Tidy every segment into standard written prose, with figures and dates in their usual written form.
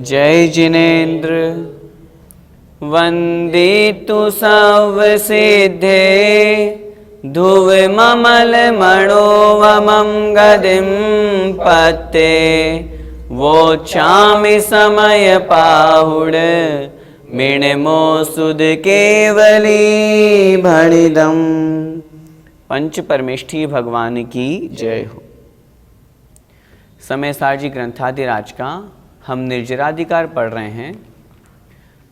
जय जिनेन्द्र। वंदे तु सर्वसिद्धे ध्रुवममल मनोवमं गदिं पत्ते वोच्छामि समय पाहुड मिणमो सुध केवली भणिदम। पंच परमेष्ठी भगवान की जय हो। समय सारजी ग्रंथादिराज का हम निर्जराधिकार पढ़ रहे हैं।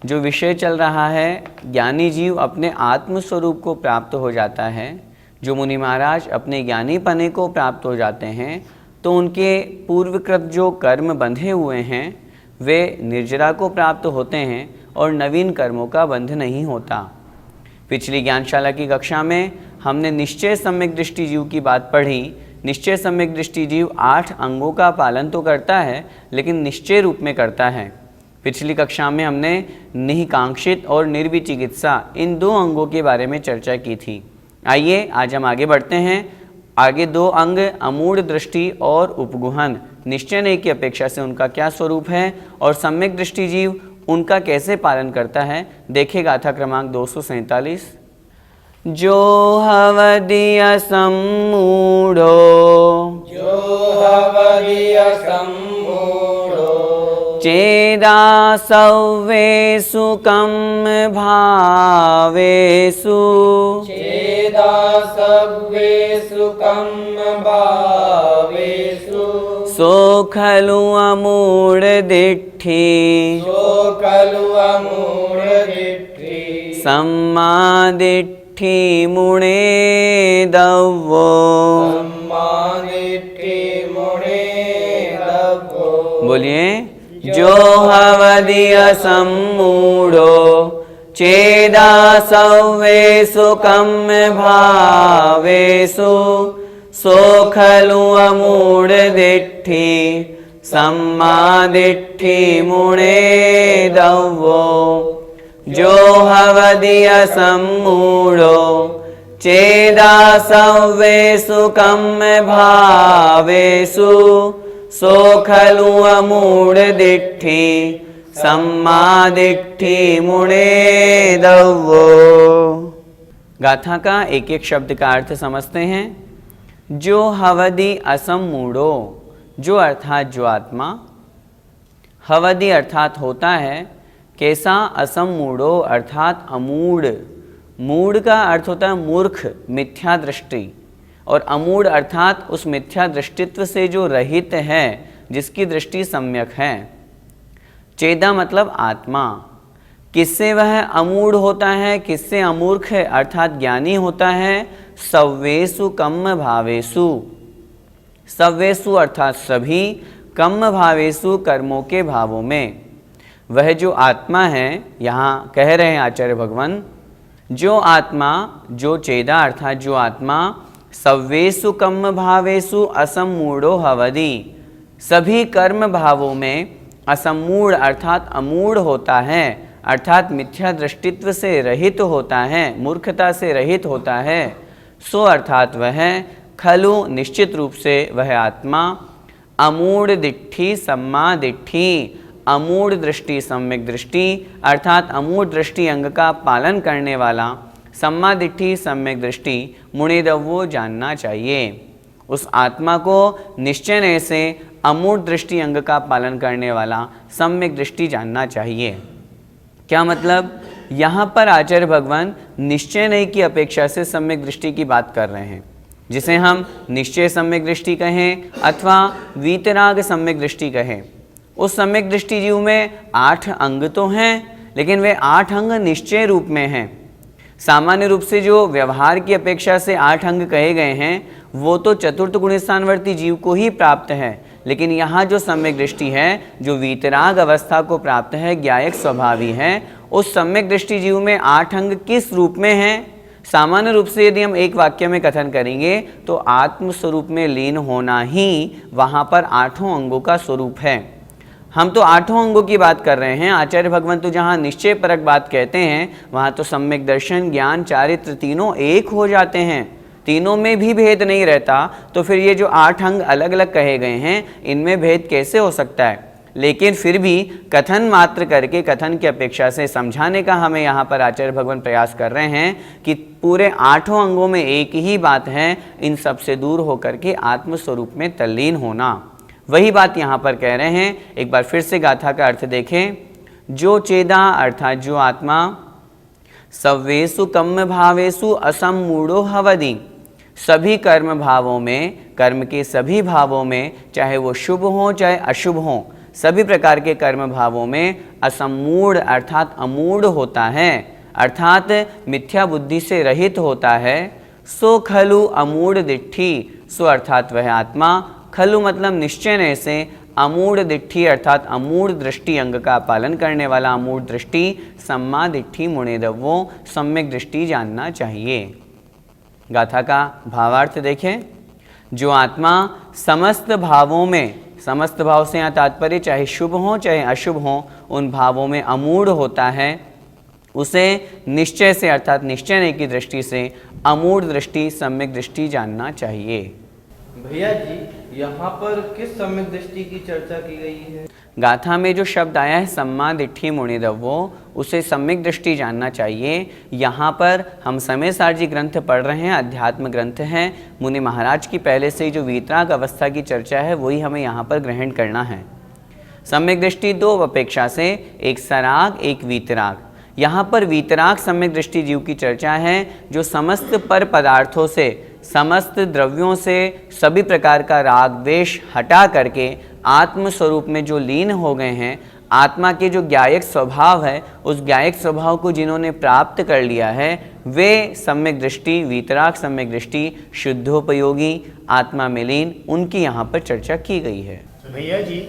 जो विषय चल रहा है, ज्ञानी जीव अपने आत्म स्वरूप को प्राप्त हो जाता है। जो मुनि महाराज अपने ज्ञानी पने को प्राप्त हो जाते हैं तो उनके पूर्वकृत जो कर्म बंधे हुए हैं वे निर्जरा को प्राप्त होते हैं और नवीन कर्मों का बंध नहीं होता। पिछली ज्ञानशाला की कक्षा में हमने निश्चय सम्यक दृष्टि जीव की बात पढ़ी। निश्चय सम्यक दृष्टि जीव 8 अंगों का पालन तो करता है लेकिन निश्चय रूप में करता है। पिछली कक्षा में हमने निहिकांक्षित और निर्विचिकित्सा इन 2 अंगों के बारे में चर्चा की थी। आइए आज हम आगे बढ़ते हैं। आगे 2 अंग अमूढ़ दृष्टि और उपगुहन, निश्चय नहीं की अपेक्षा से उनका क्या स्वरूप है और सम्यक दृष्टि जीव उनका कैसे पालन करता है, देखें गाथा क्रमांक 247। जो हवदिय सम्मूढ़ो, जो हवदिय सम्मूढ़ो, चेदासव्येषु कम्म भावेषु, चेदासव्येषु कम्म भावेषु, सो खलु अमूढ़ दिट्ठि, सो खलु अमूढ़ दिट्ठि, सम्मा दिट्ठि मुणे दव्वो, सम्मा दिट्ठि मुणे दव्वो। बोलिए। जो हवदिय सम्मूढ़ो चेदासव्येषु कम्म भावेषु, सो खलु अमूढ़ दिट्ठि सम्मा दिट्ठि मुणे दव्वो। जो हवदिय सम्मूढ़ो चेदासव्येषु कम्म भावेषु, सो खलु अमूढ़ दिट्ठि सम्मा दिट्ठि मुणे दव्वो। गाथा का एक एक शब्द का अर्थ समझते हैं। जो हवदि असम्मूढ़ो, जो अर्थात जो आत्मा, हवदि अर्थात होता है कैसा, असम्मूढ़ो अर्थात अमूढ़। मूढ़ का अर्थ होता है मूर्ख, मिथ्या दृष्टि, और अमूढ़ अर्थात उस मिथ्या दृष्टित्व से जो रहित है, जिसकी दृष्टि सम्यक है। चेदा मतलब आत्मा। किससे वह अमूढ़ होता है, किससे अमूर्ख है अर्थात ज्ञानी होता है। सव्येषु कम्म भावेषु, सव्येषु अर्थात सभी, कम्म भावेषु कर्मों के भावों में। वह जो आत्मा है, यहाँ कह रहे हैं आचार्य भगवान, जो आत्मा, जो चेदा अर्थात जो आत्मा, सव्येषु कम्म भावेषु असम्मूढ़ो हवदि, सभी कर्म भावों में असम्मूढ़ अर्थात अमूढ़ होता है, अर्थात मिथ्या दृष्टित्व से रहित होता है, मूर्खता से रहित होता है। सो अर्थात वह खलु निश्चित रूप से वह आत्मा, अमूढ़ दिट्ठि सम्मा दिट्ठि, अमूढ़ दृष्टि सम्यक दृष्टि अर्थात अमूढ़ दृष्टि अंग का पालन करने वाला, सम्मा दिट्ठि सम्यक दृष्टि मुणिदव्वो जानना चाहिए। उस आत्मा को निश्चय से अमूढ़ दृष्टि अंग का पालन करने वाला सम्यक दृष्टि जानना चाहिए। क्या मतलब, यहाँ पर आचार्य भगवान निश्चय नहीं की अपेक्षा से सम्यक दृष्टि की बात कर रहे हैं, जिसे हम निश्चय सम्यक दृष्टि कहें अथवा वीतराग सम्यक दृष्टि कहें। उस सम्यक दृष्टि जीव में 8 अंग तो हैं, लेकिन वे 8 अंग निश्चय रूप में हैं। सामान्य रूप से जो व्यवहार की अपेक्षा से 8 अंग कहे गए हैं वो तो चतुर्थ गुणस्थानवर्ती जीव को ही प्राप्त है, लेकिन यहाँ जो सम्यक दृष्टि है, जो वीतराग अवस्था को प्राप्त है, ज्ञायक स्वभावी है, उस सम्यक दृष्टि जीव में 8 अंग किस रूप में हैं? सामान्य रूप से यदि हम एक वाक्य में कथन करेंगे तो आत्म स्वरूप में लीन होना ही वहाँ पर 8 अंगों का स्वरूप है। हम तो 8 अंगों की बात कर रहे हैं। आचार्य भगवान तो जहाँ निश्चय परक बात कहते हैं वहाँ तो सम्यक दर्शन, ज्ञान, चारित्र तीनों एक हो जाते हैं, तीनों में भी भेद नहीं रहता। तो फिर ये जो 8 अंग अलग अलग कहे गए हैं इनमें भेद कैसे हो सकता है? लेकिन फिर भी कथन मात्र करके, कथन की अपेक्षा से समझाने का हमें यहाँ पर आचार्य भगवान प्रयास कर रहे हैं कि पूरे 8 अंगों में एक ही बात है, इन सब से दूर होकर के आत्मस्वरूप में तल्लीन होना। वही बात यहाँ पर कह रहे हैं। एक बार फिर से गाथा का अर्थ देखें। जो चेदा अर्थात जो आत्मा सव्वेसु कम्म भावेसु असम्मूढ़ो हवदि, सभी कर्म भावों में, कर्म के सभी भावों में, चाहे वो शुभ हो चाहे अशुभ हो, सभी प्रकार के कर्म भावों में असम्मूढ़ अर्थात अमूढ़ होता है, अर्थात मिथ्या बुद्धि से रहित होता है। सो खलु अमूढ़ दिट्ठी, सो अर्थात वह आत्मा, खलु मतलब निश्चय से, अमूढ़ दिट्ठी अर्थात अमूढ़ दृष्टि अंग का पालन करने वाला अमूढ़ दृष्टि, सम्मा दिट्ठी मुनेदवो, सम्यक दृष्टि जानना चाहिए। गाथा का भावार्थ देखें। जो आत्मा समस्त भावों में, समस्त भाव से यहाँ तात्पर्य चाहे शुभ हो चाहे अशुभ हो, उन भावों में अमूढ़ होता है, उसे निश्चय से अर्थात निश्चय की दृष्टि से अमूढ़ दृष्टि, सम्यक दृष्टि जानना चाहिए। भैया जी, यहाँ पर किस सम्यक दृष्टि की चर्चा की गई है? गाथा में जो शब्द आया है सम्मा दिट्ठी मुनिदव्वो, उसे सम्यक दृष्टि जानना चाहिए। यहाँ पर हम समय सार जी ग्रंथ पढ़ रहे हैं, अध्यात्म ग्रंथ हैं। मुनि महाराज की पहले से ही जो वीतराग अवस्था की चर्चा है वही हमें यहाँ पर ग्रहण करना है। सम्यक दृष्टि दो अपेक्षा से, एक सराग एक वीतराग। यहाँ पर वीतराग सम्यक दृष्टि जीव की चर्चा है, जो समस्त पर पदार्थों से, समस्त द्रव्यों से सभी प्रकार का राग द्वेष हटा करके आत्म स्वरूप में जो लीन हो गए हैं, आत्मा के जो ज्ञायक स्वभाव है, उस ज्ञायक स्वभाव को जिन्होंने प्राप्त कर लिया है, वे सम्यक दृष्टि, वीतराग सम्यक दृष्टि, शुद्धोपयोगी, आत्मा में लीन, उनकी यहाँ पर चर्चा की गई है। भैया जी,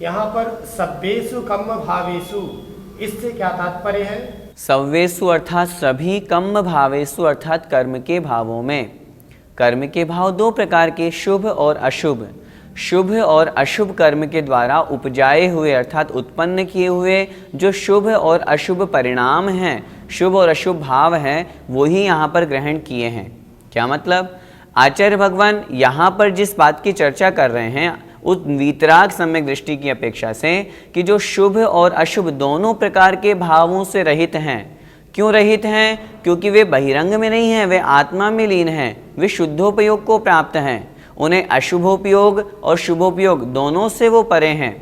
यहाँ पर सब्बेषु कम्म भावेषु, इससे क्या तात्पर्य है? सव्वेसु अर्थात सभी, कम्म भावेसु अर्थात कर्म के भावों में। कर्म के भाव दो प्रकार के, शुभ और अशुभ। शुभ और अशुभ कर्म के द्वारा उपजाए हुए अर्थात उत्पन्न किए हुए जो शुभ और अशुभ परिणाम हैं, शुभ और अशुभ भाव हैं, वही यहाँ पर ग्रहण किए हैं। क्या मतलब? आचार्य भगवान यहाँ पर जिस बात की चर्चा कर रहे हैं उस वीतराग सम्यक दृष्टि की अपेक्षा से कि जो शुभ और अशुभ दोनों प्रकार के भावों से रहित हैं। क्यों रहित हैं? क्योंकि वे बहिरंग में नहीं हैं, वे आत्मा में लीन हैं, वे शुद्धोपयोग को प्राप्त हैं। उन्हें अशुभोपयोग और शुभोपयोग दोनों से वो परे हैं।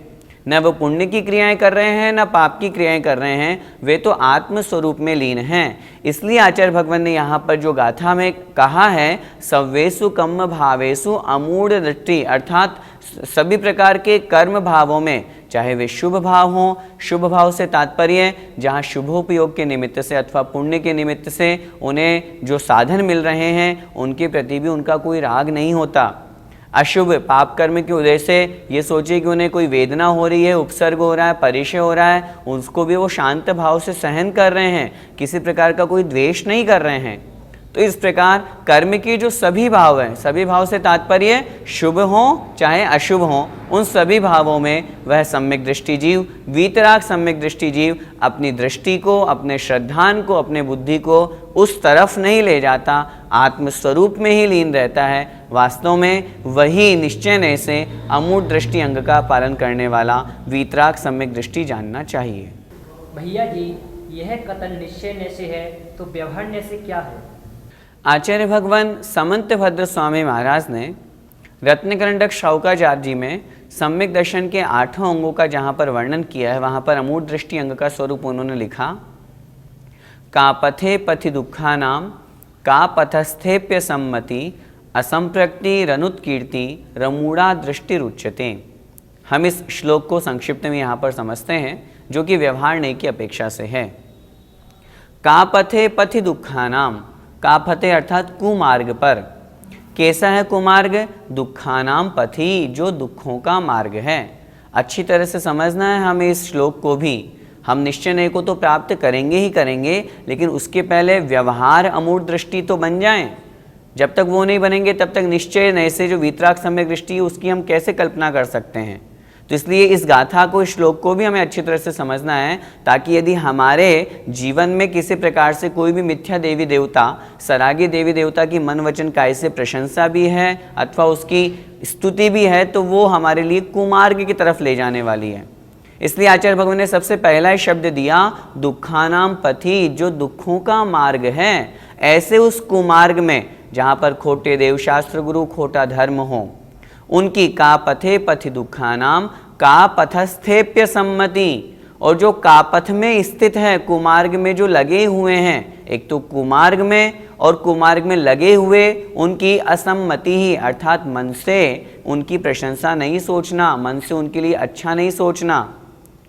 न वो पुण्य की क्रियाएं कर रहे हैं न पाप की क्रियाएं कर रहे हैं, वे तो आत्म स्वरूप में लीन हैं। इसलिए आचार्य भगवान ने यहाँ पर जो गाथा में कहा है, सव्वेसु कम्म भावेसु अमूढ़ दृष्टि, अर्थात सभी प्रकार के कर्म भावों में, चाहे वे शुभ भाव हों, शुभ भाव से तात्पर्य जहाँ शुभोपयोग के निमित्त से अथवा पुण्य के निमित्त से उन्हें जो साधन मिल रहे हैं उनके प्रति भी उनका कोई राग नहीं होता। अशुभ पाप कर्म के उदय से ये सोचिए कि उन्हें कोई वेदना हो रही है, उपसर्ग हो रहा है, परिचय हो रहा है, उसको भी वो शांत भाव से सहन कर रहे हैं, किसी प्रकार का कोई द्वेष नहीं कर रहे हैं। तो इस प्रकार कर्म के जो सभी भाव हैं, सभी भाव से तात्पर्य शुभ हो चाहे अशुभ हो, उन सभी भावों में वह सम्यक दृष्टि जीव, वीतराग सम्यक दृष्टि जीव अपनी दृष्टि को, अपने श्रद्धान को, अपने बुद्धि को उस तरफ नहीं ले जाता, आत्मस्वरूप में ही लीन रहता है। वास्तव में वही निश्चय से अमूढ़ दृष्टि अंग का पालन करने वाला वीतराग सम्यक दृष्टि जानना चाहिए। भैया जी, यह कथन निश्चय से है तो व्यवहार से क्या है? आचार्य भगवान समंत भद्र स्वामी महाराज ने रत्नकरंडक शौकाचार्य जी में सम्यक दर्शन के 8 अंगों का जहाँ पर वर्णन किया है, वहाँ पर अमूढ़ दृष्टि अंग का स्वरूप उन्होंने लिखा, का पथे पथि दुखा नाम का पथस्थेप्य सम्मति असंप्रक्ति रनुत्कीर्ति रमूढ़ा दृष्टि रुच्यते। हम इस श्लोक को संक्षिप्त में यहाँ पर समझते हैं, जो कि व्यवहार नहीं की अपेक्षा से है। का पथे पथि दुखा नाम, का पथे अर्थात कुमार्ग पर। कैसा है कुमार्ग? दुखानाम पथि, जो दुखों का मार्ग है। अच्छी तरह से समझना है हमें इस श्लोक को भी। हम निश्चय को तो प्राप्त करेंगे ही करेंगे, लेकिन उसके पहले व्यवहार अमूढ़ दृष्टि तो बन जाएं। जब तक वो नहीं बनेंगे तब तक निश्चय नए से जो वीतराग सम्यक दृष्टि है उसकी हम कैसे कल्पना कर सकते हैं। तो इसलिए इस गाथा को, इस श्लोक को भी हमें अच्छी तरह से समझना है, ताकि यदि हमारे जीवन में किसी प्रकार से कोई भी मिथ्या देवी देवता, सरागी देवी देवता की मन वचन काय से प्रशंसा भी है अथवा उसकी स्तुति भी है, तो वो हमारे लिए कुमार्ग की तरफ ले जाने वाली है। इसलिए आचार्य भगवान ने सबसे पहला शब्द दिया दुखानाम पथि, जो दुखों का मार्ग है। ऐसे उस कुमार्ग में जहां पर खोटे देवशास्त्र गुरु, खोटा धर्म हो, उनकी का पथे पथि दुखानाम, का पथस्थेप्य सम्मति, और जो कापथ में स्थित है, कुमार्ग में जो लगे हुए हैं, एक तो कुमार्ग में और कुमार्ग में लगे हुए, उनकी असम्मति ही अर्थात मन से उनकी प्रशंसा नहीं सोचना, मन से उनके लिए अच्छा नहीं सोचना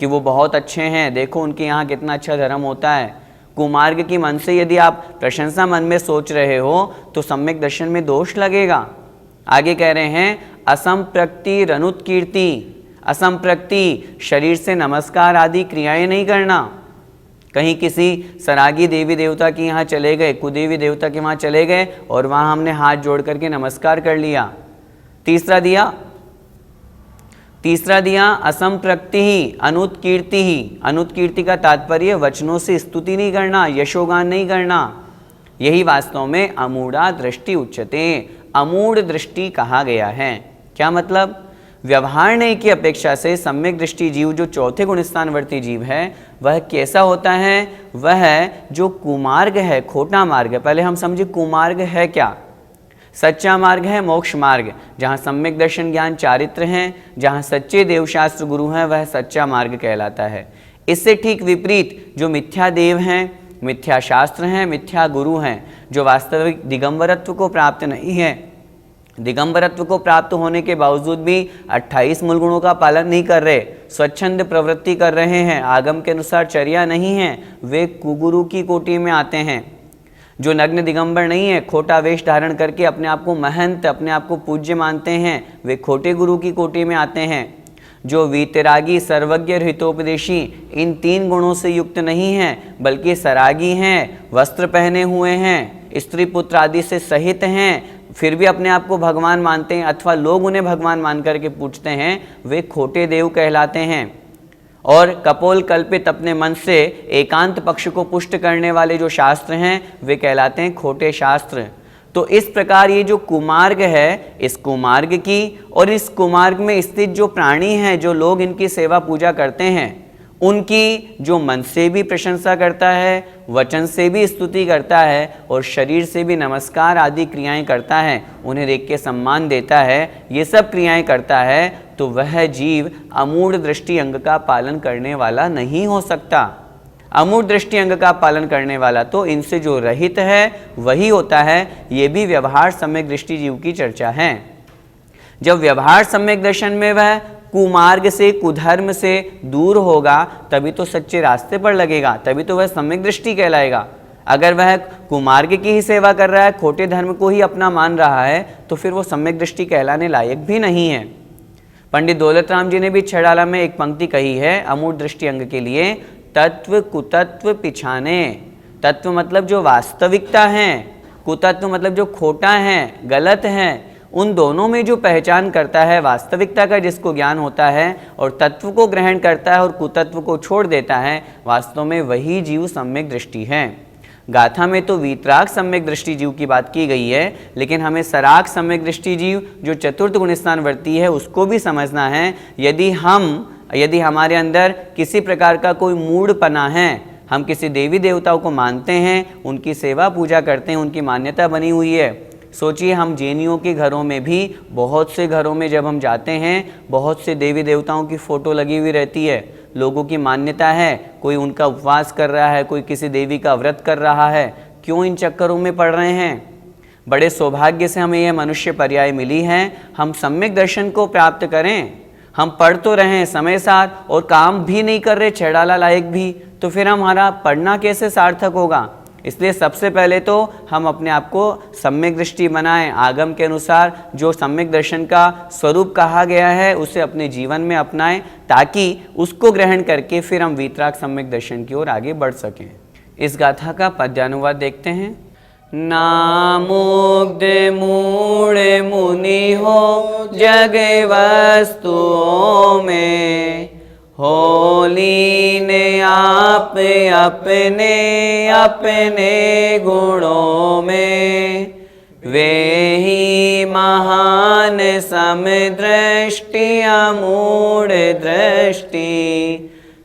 कि वो बहुत अच्छे हैं, देखो उनके यहाँ कितना अच्छा धर्म होता है। कुमार्ग की मन से यदि आप प्रशंसा मन में सोच रहे हो तो सम्यक दर्शन में दोष लगेगा। आगे कह रहे हैं असंप्रक्ति रनुत्कीर्ति। असंप्रक्ति शरीर से नमस्कार आदि क्रियाएं नहीं करना। कहीं किसी सरागी देवी देवता के यहाँ चले गए, कुदेवी देवता के वहाँ चले गए और वहाँ हमने हाथ जोड़ करके नमस्कार कर लिया। तीसरा दिया असंप्रक्ति ही अनुत्कीर्ति ही। अनुत्कीर्ति का तात्पर्य वचनों से स्तुति नहीं करना, यशोगान नहीं करना। यही वास्तव में अमूढ़ा दृष्टि उच्यते, अमूढ़ दृष्टि कहा गया है। क्या मतलब? व्यवहार नहीं की अपेक्षा से सम्यक दृष्टि जीव जो चौथे गुण स्थानवर्ती जीव है, वह कैसा होता है? वह जो कुमार्ग है, खोटा मार्ग है। पहले हम समझे कुमार्ग है क्या। सच्चा मार्ग है मोक्ष मार्ग, जहाँ सम्यक दर्शन ज्ञान चारित्र हैं, जहाँ सच्चे देवशास्त्र गुरु हैं, वह सच्चा मार्ग कहलाता है। इससे ठीक विपरीत जो मिथ्या देव हैं, मिथ्या शास्त्र हैं, मिथ्या गुरु हैं, जो वास्तविक दिगंबरत्व को प्राप्त नहीं है, दिगंबरत्व को प्राप्त होने के बावजूद भी 28 मूल गुणों का पालन नहीं कर रहे, स्वच्छंद प्रवृत्ति कर रहे हैं, आगम के अनुसार चर्या नहीं है, वे कुगुरु की कोटि में आते हैं। जो नग्न दिगंबर नहीं है, खोटा वेश धारण करके अपने आप को महंत, अपने आप को पूज्य मानते हैं, वे खोटे गुरु की कोटि में आते हैं। जो वीतरागी, सर्वज्ञ, हितोपदेशी इन 3 गुणों से युक्त नहीं हैं, बल्कि सरागी हैं, वस्त्र पहने हुए हैं, स्त्री पुत्र आदि से सहित हैं, फिर भी अपने आप को भगवान मानते हैं अथवा लोग उन्हें भगवान मान करके पूछते हैं, वे खोटे देव कहलाते हैं। और कपोल कल्पित अपने मन से एकांत पक्ष को पुष्ट करने वाले जो शास्त्र हैं, वे कहलाते हैं खोटे शास्त्र। तो इस प्रकार ये जो कुमार्ग है, इस कुमार्ग की और इस कुमार्ग में स्थित जो प्राणी हैं, जो लोग इनकी सेवा पूजा करते हैं, उनकी जो मन से भी प्रशंसा करता है, वचन से भी स्तुति करता है और शरीर से भी नमस्कार आदि क्रियाएं करता है, उन्हें देख के सम्मान देता है, ये सब क्रियाएं करता है, तो वह जीव अमूढ़ दृष्टि अंग का पालन करने वाला नहीं हो सकता। अमूढ़ दृष्टि अंग का पालन करने वाला तो इनसे जो रहित है वही होता है। ये भी व्यवहार सम्यक दृष्टि जीव की चर्चा है। जब व्यवहार सम्यक दर्शन में वह कुमार्ग से, कुधर्म से दूर होगा, तभी तो सच्चे रास्ते पर लगेगा, तभी तो वह सम्यक दृष्टि कहलाएगा। अगर वह कुमार्ग की ही सेवा कर रहा है, खोटे धर्म को ही अपना मान रहा है, तो फिर वो सम्यक दृष्टि कहलाने लायक भी नहीं है। पंडित दौलत राम जी ने भी छड़ाला में एक पंक्ति कही है अमूढ़ दृष्टि अंग के लिए, तत्व कुतत्व पिछाने। तत्व मतलब जो वास्तविकता है, कुतत्व मतलब जो खोटा है, गलत है, उन दोनों में जो पहचान करता है, वास्तविकता का जिसको ज्ञान होता है और तत्व को ग्रहण करता है और कुतत्व को छोड़ देता है, वास्तव में वही जीव सम्यक दृष्टि है। गाथा में तो वीतराग सम्यक दृष्टि जीव की बात की गई है, लेकिन हमें सराग सम्यक दृष्टि जीव जो चतुर्थ गुण स्थान वर्ती है उसको भी समझना है। यदि हमारे अंदर किसी प्रकार का कोई मूढ़पना है, हम किसी देवी देवताओं को मानते हैं, उनकी सेवा पूजा करते हैं, उनकी मान्यता बनी हुई है। सोचिए हम जैनियों के घरों में भी, बहुत से घरों में जब हम जाते हैं, बहुत से देवी देवताओं की फ़ोटो लगी हुई रहती है। लोगों की मान्यता है, कोई उनका उपवास कर रहा है, कोई किसी देवी का व्रत कर रहा है। क्यों इन चक्करों में पड़ रहे हैं? बड़े सौभाग्य से हमें यह मनुष्य पर्याय मिली है, हम सम्यक दर्शन को प्राप्त करें। हम पढ़ तो रहे हैं समय साथ और काम भी नहीं कर रहे छेड़ाला लायक भी, तो फिर हमारा पढ़ना कैसे सार्थक होगा? इसलिए सबसे पहले तो हम अपने आप को सम्यक दृष्टि बनाएं, आगम के अनुसार जो सम्यक दर्शन का स्वरूप कहा गया है उसे अपने जीवन में अपनाएं, ताकि उसको ग्रहण करके फिर हम वीतराग सम्यक दर्शन की ओर आगे बढ़ सकें। इस गाथा का पद्यानुवाद देखते हैं। नामुग्ध मूढ़ मुनि हो जग वस्तुओं में, हो लीन आप अपने अपने गुणों में, वे ही महान समदृष्टि अमूढ़ दृष्टि,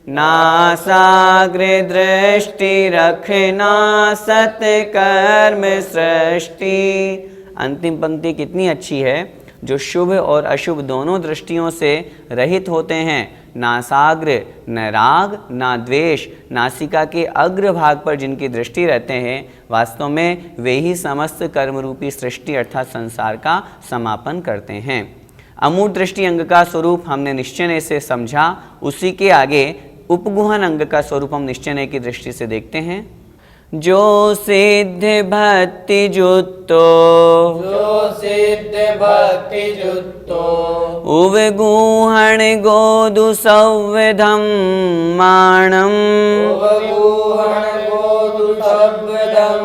नासाग्र दृष्टि रखना सत्कर्म सृष्टि। अंतिम पंक्ति कितनी अच्छी है। जो शुभ और अशुभ दोनों दृष्टियों से रहित होते हैं, नासाग्र न राग ना द्वेष, नासिका के अग्र भाग पर जिनकी दृष्टि रहते हैं, वास्तव में वे ही समस्त कर्म रूपी सृष्टि अर्थात संसार का समापन करते हैं। अमूढ़ दृष्टि अंग का स्वरूप हमने निश्चय से समझा, उसी के आगे उपगुहन अंग का स्वरूप हम निश्चय की दृष्टि से देखते हैं। जो सिद्ध भक्ति जुत्तो, जो सिद्ध भक्ति जुत्तो, उवगुहण गोदु संविधम माणम, उवगुहण गोदु संविधम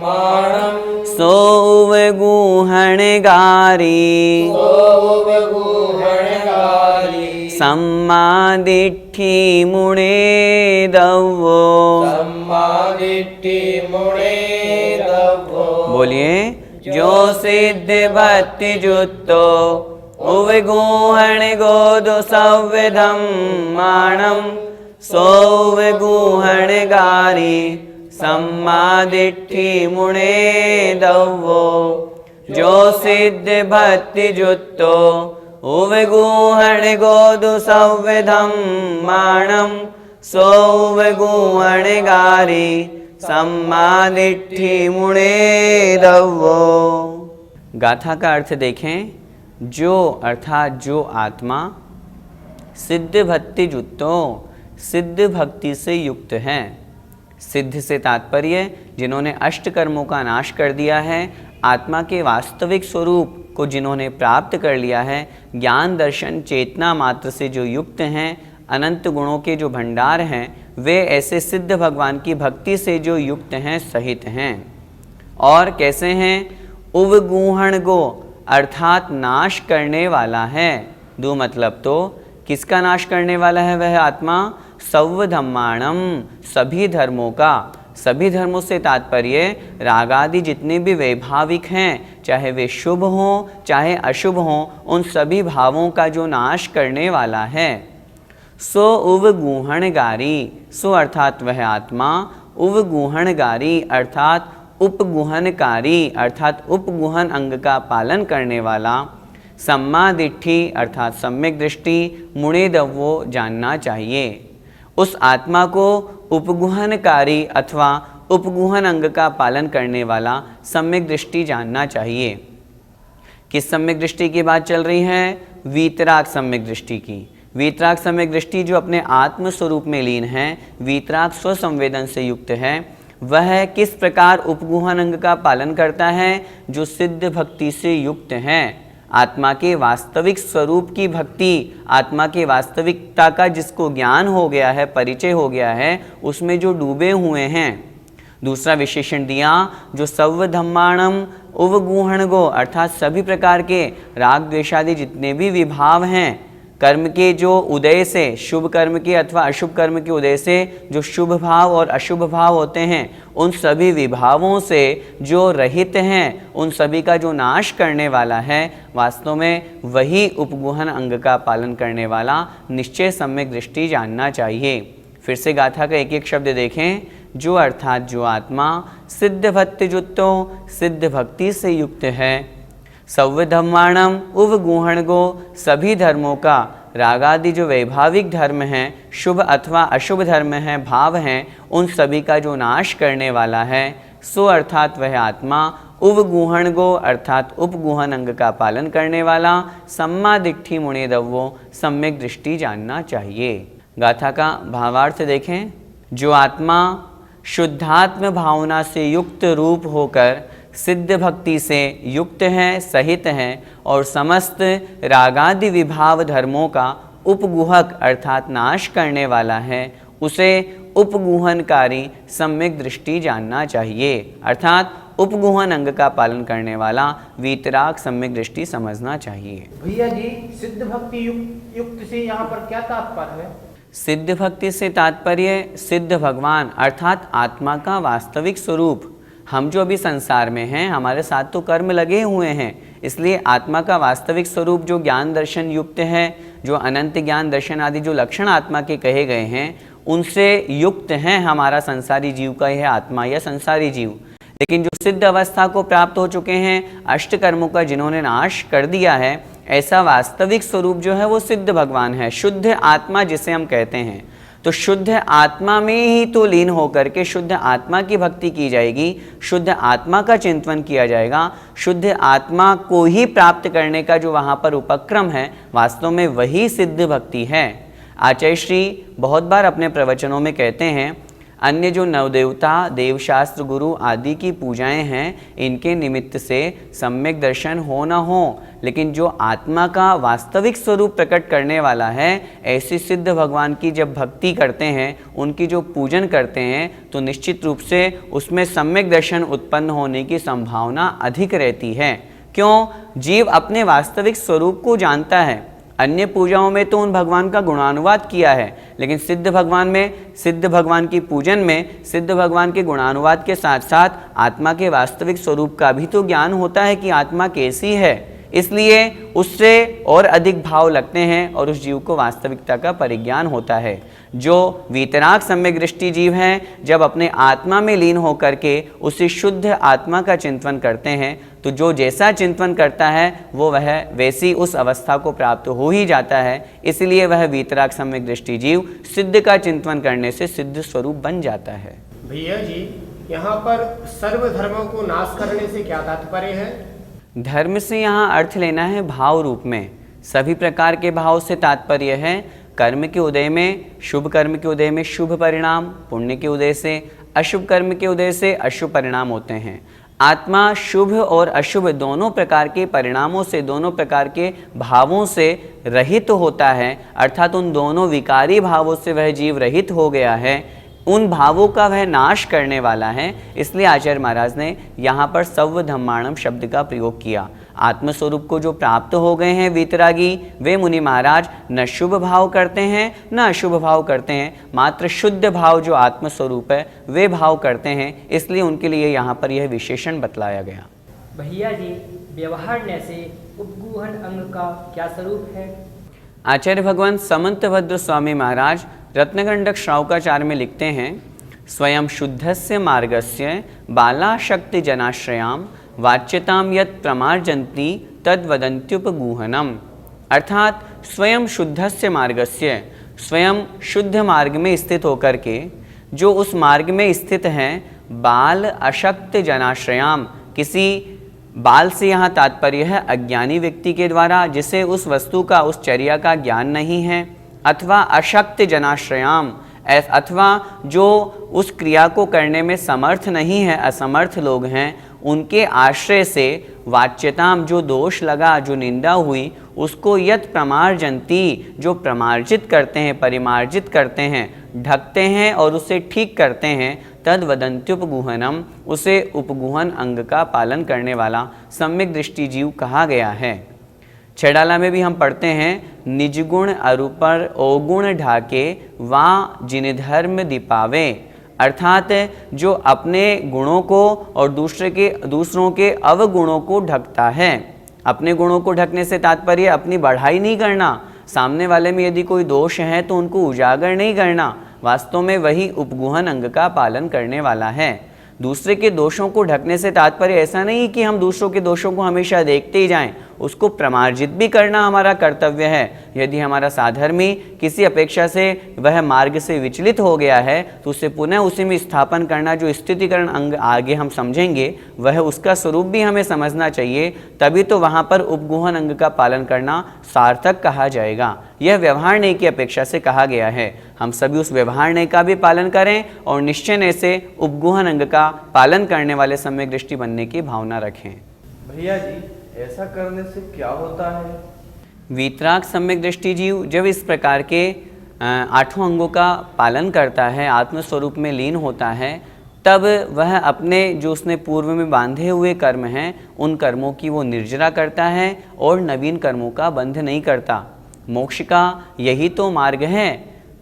माणम, सो उवगुहण गारी, सो उवगुहण गारी, सम्मा दिट्ठि मुणे दव्वो, सम्मा दिट्ठि मुणे दव्वो। बोलिए। जो सिद्ध भक्ति जुत्तो, उवगुहण गोदु संविधम माणम, सो उवगुहण गारी, सम्मा दिट्ठि मुणे दव्वो। जो सिद्ध भक्ति जुत्तो, उवगुहण गोदु संविधम माणम, सो उवगुहण गारी, सम्मा दिट्ठि मुणे दव्वो। गाथा का अर्थ देखें। जो अर्थात जो आत्मा सिद्ध भक्ति जुत्तो, सिद्ध भक्ति से युक्त है। सिद्ध से तात्पर्य जिन्होंने अष्ट कर्मों का नाश कर दिया है, आत्मा के वास्तविक स्वरूप को जिन्होंने प्राप्त कर लिया है, ज्ञान दर्शन चेतना मात्र से जो युक्त हैं, अनंत गुणों के जो भंडार हैं, वे ऐसे सिद्ध भगवान की भक्ति से जो युक्त हैं, सहित हैं। और कैसे हैं? उवगुहण गो अर्थात नाश करने वाला है। दो मतलब तो किसका नाश करने वाला है वह आत्मा? सव्वधम्माणम, सभी धर्मों का। सभी धर्मों से तात्पर्य रागादि जितने भी वैभाविक हैं, चाहे वे शुभ हों चाहे अशुभ हों, उन सभी भावों का जो नाश करने वाला है। सो उवगुहणगारी, सो अर्थात वह आत्मा, उवगुहणगारी अर्थात उपगुहनकारी अर्थात उपगुहन अंग का पालन करने वाला। सम्मा दिट्ठि अर्थात सम्यक दृष्टि, मुणे दव्वो जानना चाहिए। उस आत्मा को उपगुहनकारी अथवा उपगुहन अंग का पालन करने वाला सम्यक दृष्टि जानना चाहिए। किस सम्यक दृष्टि की बात चल रही है? वीतराग सम्यक दृष्टि की। वीतराग सम्यक दृष्टि जो अपने आत्म स्वरूप में लीन है, वीतराग स्वसंवेदन से युक्त है, वह किस प्रकार उपगुहन अंग का पालन करता है? जो सिद्ध भक्ति से युक्त है। आत्मा के वास्तविक स्वरूप की भक्ति, आत्मा के वास्तविकता का जिसको ज्ञान हो गया है, परिचय हो गया है, उसमें जो डूबे हुए हैं। दूसरा विशेषण दिया जो सव्वधम्माणम उवगुहणगो अर्थात सभी प्रकार के राग द्वेषादि जितने भी विभाव हैं, कर्म के जो उदय से, शुभ कर्म के अथवा अशुभ कर्म के उदय से जो शुभ भाव और अशुभ भाव होते हैं, उन सभी विभावों से जो रहित हैं, उन सभी का जो नाश करने वाला है, वास्तव में वही उपगुहन अंग का पालन करने वाला निश्चय सम्यक दृष्टि जानना चाहिए। फिर से गाथा का एक एक शब्द देखें। जो अर्थात जो आत्मा सिद्ध भक्ति जुत्तो, सिद्ध भक्ति से युक्त है। सव्वधम्माणम उवगुहणगो, सभी धर्मों का रागादि जो वैभाविक धर्म हैं, शुभ अथवा अशुभ धर्म हैं, भाव हैं, उन सभी का जो नाश करने वाला है। सो अर्थात वह आत्मा उवगुहणगो अर्थात उपगुहन अंग का पालन करने वाला। सम्मा दिट्ठि मुणे दव्वो, सम्यक दृष्टि जानना चाहिए। गाथा का भावार्थ देखें। जो आत्मा शुद्धात्म भावना से युक्त रूप होकर सिद्ध भक्ति से युक्त हैं, सहित हैं और समस्त रागादि विभाव धर्मों का उपगुहक अर्थात नाश करने वाला है, उसे उपगुहनकारी सम्यक दृष्टि जानना चाहिए। अर्थात उपगुहन अंग का पालन करने वाला वीतराग सम्यक दृष्टि समझना चाहिए। भैया जी, सिद्ध भक्ति युक्त से यहाँ पर क्या तात्पर्य है? सिद्ध भक्ति से तात्पर्य सिद्ध भगवान अर्थात आत्मा का वास्तविक स्वरूप। हम जो अभी संसार में हैं हमारे साथ तो कर्म लगे हुए हैं, इसलिए आत्मा का वास्तविक स्वरूप जो ज्ञान दर्शन युक्त है, जो अनंत ज्ञान दर्शन आदि जो लक्षण आत्मा के कहे गए हैं उनसे युक्त है हमारा संसारी जीव का यह आत्मा या संसारी जीव। लेकिन जो सिद्ध अवस्था को प्राप्त हो चुके हैं, अष्ट कर्मों का जिन्होंने नाश कर दिया है, ऐसा वास्तविक स्वरूप जो है वो सिद्ध भगवान है, शुद्ध आत्मा जिसे हम कहते हैं। तो शुद्ध आत्मा में ही तो लीन होकर के शुद्ध आत्मा की भक्ति की जाएगी, शुद्ध आत्मा का चिंतन किया जाएगा, शुद्ध आत्मा को ही प्राप्त करने का जो वहाँ पर उपक्रम है वास्तव में वही सिद्ध भक्ति है। आचार्य श्री बहुत बार अपने प्रवचनों में कहते हैं, अन्य जो नवदेवता देवशास्त्र गुरु आदि की पूजाएं हैं इनके निमित्त से सम्यक दर्शन हो न हो, लेकिन जो आत्मा का वास्तविक स्वरूप प्रकट करने वाला है ऐसी सिद्ध भगवान की जब भक्ति करते हैं, उनकी जो पूजन करते हैं तो निश्चित रूप से उसमें सम्यक दर्शन उत्पन्न होने की संभावना अधिक रहती है। क्यों? जीव अपने वास्तविक स्वरूप को जानता है। अन्य पूजाओं में तो उन भगवान का गुणानुवाद किया है, लेकिन सिद्ध भगवान में, सिद्ध भगवान की पूजन में सिद्ध भगवान के गुणानुवाद के साथ साथ आत्मा के वास्तविक स्वरूप का भी तो ज्ञान होता है कि आत्मा कैसी है, इसलिए उससे और अधिक भाव लगते हैं और उस जीव को वास्तविकता का परिज्ञान होता है। जो वीतराग सम्यक दृष्टि जीव हैं जब अपने आत्मा में लीन होकर के उसी शुद्ध आत्मा का चिंतन करते हैं तो जो जैसा चिंतन करता है वो वह वैसी उस अवस्था को प्राप्त हो ही जाता है। इसलिए वह वीतराग सम्यक दृष्टि जीव सिद्ध का चिंतन करने से सिद्ध स्वरूप बन जाता है। भैया जी, यहाँ पर सर्व धर्मों को नाश करने से क्या तात्पर्य है? धर्म से यहाँ अर्थ लेना है भाव रूप में। सभी प्रकार के भाव से तात्पर्य है कर्म के उदय में, शुभ कर्म के उदय में शुभ परिणाम, पुण्य के उदय से, अशुभ कर्म के उदय से अशुभ परिणाम होते हैं। आत्मा शुभ और अशुभ दोनों प्रकार के परिणामों से, दोनों प्रकार के भावों से रहित होता है, अर्थात उन दोनों विकारी भावों से वह जीव रहित हो गया है, उन भावों का वह नाश करने वाला है। इसलिए आचार्य महाराज ने यहाँ पर सव्व धम्माणम शब्द का प्रयोग किया। आत्मस्वरूप को जो प्राप्त हो गए हैं वीतरागी, वे मुनि महाराज न शुभ भाव करते हैं न अशुभ भाव करते हैं, मात्र शुद्ध भाव जो आत्मस्वरूप है वे भाव करते हैं। इसलिए उनके लिए यहाँ पर यह विशेषण बतलाया गया। भैया जी, व्यवहारण्य से उपगूहन अंग का क्या स्वरूप है? आचार्य भगवान समंतभद्र स्वामी महाराज रत्नगंडक श्रावकाचार्य में लिखते हैं, स्वयं शुद्धस्य मार्गस्य बालाशक्ति जनाश्रयाम वाच्यताम यत् प्रमार्जन्ति तद्वदन्त्युपगूहनम। अर्थात स्वयं शुद्धस्य मार्गस्य, स्वयं शुद्ध मार्ग में स्थित होकर के जो उस मार्ग में स्थित हैं, बाल अशक्त जनाश्रयाम, किसी बाल से यहाँ तात्पर्य है अज्ञानी व्यक्ति के द्वारा जिसे उस वस्तु का, उस चर्या का ज्ञान नहीं है, अथवा अशक्त जनाश्रयाम, अथवा जो उस क्रिया को करने में समर्थ नहीं है, असमर्थ लोग हैं, उनके आश्रय से वाच्यताम, जो दोष लगा, जो निंदा हुई, उसको यत् प्रमार्जन्ति, जो प्रमार्जित करते हैं, परिमार्जित करते हैं, ढकते हैं और उसे ठीक करते हैं, तद वदन्त्युपगूहनम, उसे उपगूहन अंग का पालन करने वाला सम्यक दृष्टि जीव कहा गया है। छेडाला में भी हम पढ़ते हैं, निजगुण अरूपर ओगुण ढाके वा जिन धर्म दीपावे, अर्थात जो अपने गुणों को और दूसरों के अवगुणों को ढकता है। अपने गुणों को ढकने से तात्पर्य अपनी बढ़ाई नहीं करना, सामने वाले में यदि कोई दोष है तो उनको उजागर नहीं करना, वास्तव में वही उपगूहन अंग का पालन करने वाला है। दूसरे के दोषों को ढकने से तात्पर्य ऐसा नहीं कि हम दूसरों के दोषों को हमेशा देखते ही जाएं, उसको प्रमार्जित भी करना हमारा कर्तव्य है। यदि हमारा साधर्मी किसी अपेक्षा से वह मार्ग से विचलित हो गया है तो उसे पुनः उसी में स्थापन करना, जो स्थितिकरण अंग आगे हम समझेंगे, वह उसका स्वरूप भी हमें समझना चाहिए, तभी तो वहाँ पर उपगूहन अंग का पालन करना सार्थक कहा जाएगा। यह व्यवहार न्याय की अपेक्षा से कहा गया है। हम सभी उस व्यवहार न्याय का भी पालन करें और निश्चय से उपगूहन अंग का पालन करने वाले सम्यक दृष्टि बनने की भावना रखें। भैया जी, ऐसा करने से क्या होता है? वीतराग सम्यक दृष्टि जीव जब इस प्रकार के आठों अंगों का पालन करता है, आत्मस्वरूप में लीन होता है, तब वह अपने जो उसने पूर्व में बांधे हुए कर्म हैं उन कर्मों की वो निर्जरा करता है और नवीन कर्मों का बंध नहीं करता। मोक्ष का यही तो मार्ग है।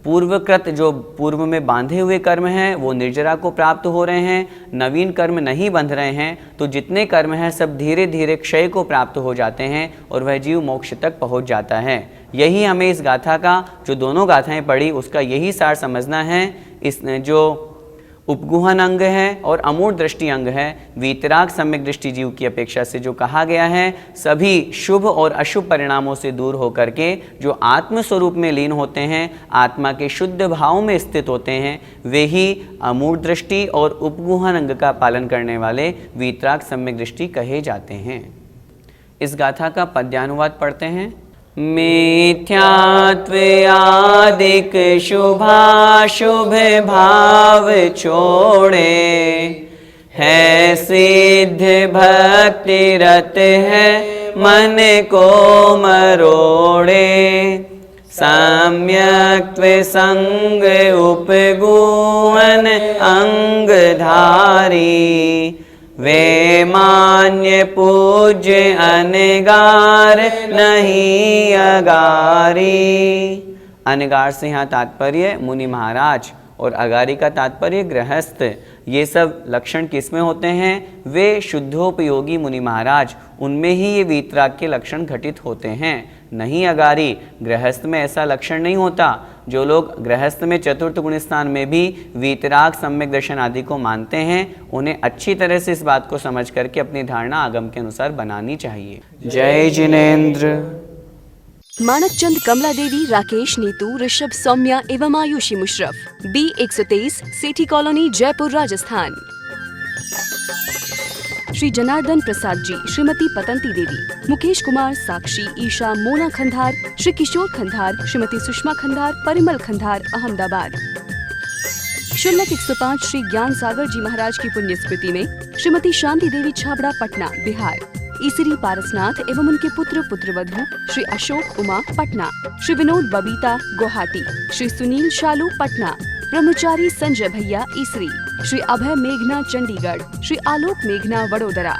पूर्वकृत जो पूर्व में बांधे हुए कर्म हैं वो निर्जरा को प्राप्त हो रहे हैं, नवीन कर्म नहीं बंध रहे हैं, तो जितने कर्म हैं सब धीरे धीरे क्षय को प्राप्त हो जाते हैं और वह जीव मोक्ष तक पहुंच जाता है। यही हमें इस गाथा का, जो दोनों गाथाएं पढ़ी उसका यही सार समझना है। इस जो उपगुहन अंग है और अमूढ़ दृष्टि अंग है, वीतराग सम्यक दृष्टि जीव की अपेक्षा से जो कहा गया है, सभी शुभ और अशुभ परिणामों से दूर होकर के जो आत्म स्वरूप में लीन होते हैं, आत्मा के शुद्ध भाव में स्थित होते हैं, वे ही अमूढ़ दृष्टि और उपगुहन अंग का पालन करने वाले वीतराग सम्यक दृष्टि कहे जाते हैं। इस गाथा का पद्यानुवाद पढ़ते हैं। मिथ्यात्वयादिक शुभाशुभ भाव छोड़े, है सिद्ध भक्ति रत है मन को मरोड़े। सम्यक्त्व संग उपगुहन अंग धारी, वे मान्य पूज्य अनगार नहीं अगारी। अनगार से यहाँ तात्पर्य मुनि महाराज और अगारी का तात्पर्य गृहस्थ। ये सब लक्षण किसमें होते हैं? वे शुद्धोपयोगी मुनि महाराज, उनमें ही ये वीतराग के लक्षण घटित होते हैं, नहीं अगारी। गृहस्थ में ऐसा लक्षण नहीं होता। जो लोग गृहस्थ में चतुर्थ गुण स्थान में भी वीतराग सम्यक दर्शन आदि को मानते हैं, उन्हें अच्छी तरह से इस बात को समझ करके अपनी धारणा आगम के अनुसार बनानी चाहिए। जय जिनेन्द्र। मानकचंद, कमला देवी, राकेश, नीतू, ऋषभ, सौम्या एवं आयुषी मुशरफ, B123, सेठी कॉलोनी, जयपुर, राजस्थान। श्री जनार्दन प्रसाद जी, श्रीमती पतंती देवी, मुकेश कुमार, साक्षी, ईशा, मोना खंधार, श्री किशोर खंधार, श्रीमती सुषमा खंधार, परिमल खंधार, अहमदाबाद। शुल्लक 105 श्री ज्ञान सागर जी महाराज की पुण्य स्मृति में श्रीमती शांति देवी छाबड़ा, पटना, बिहार। ईसरी पारसनाथ एवं उनके पुत्र पुत्रवधू श्री अशोक उमा, पटना। श्री विनोद बबीता, गुवाहाटी। श्री सुनील शालू, पटना। ब्रह्मचारी संजय भैया, ईसरी। श्री अभय मेघना, चंडीगढ़। श्री आलोक मेघना, वडोदरा।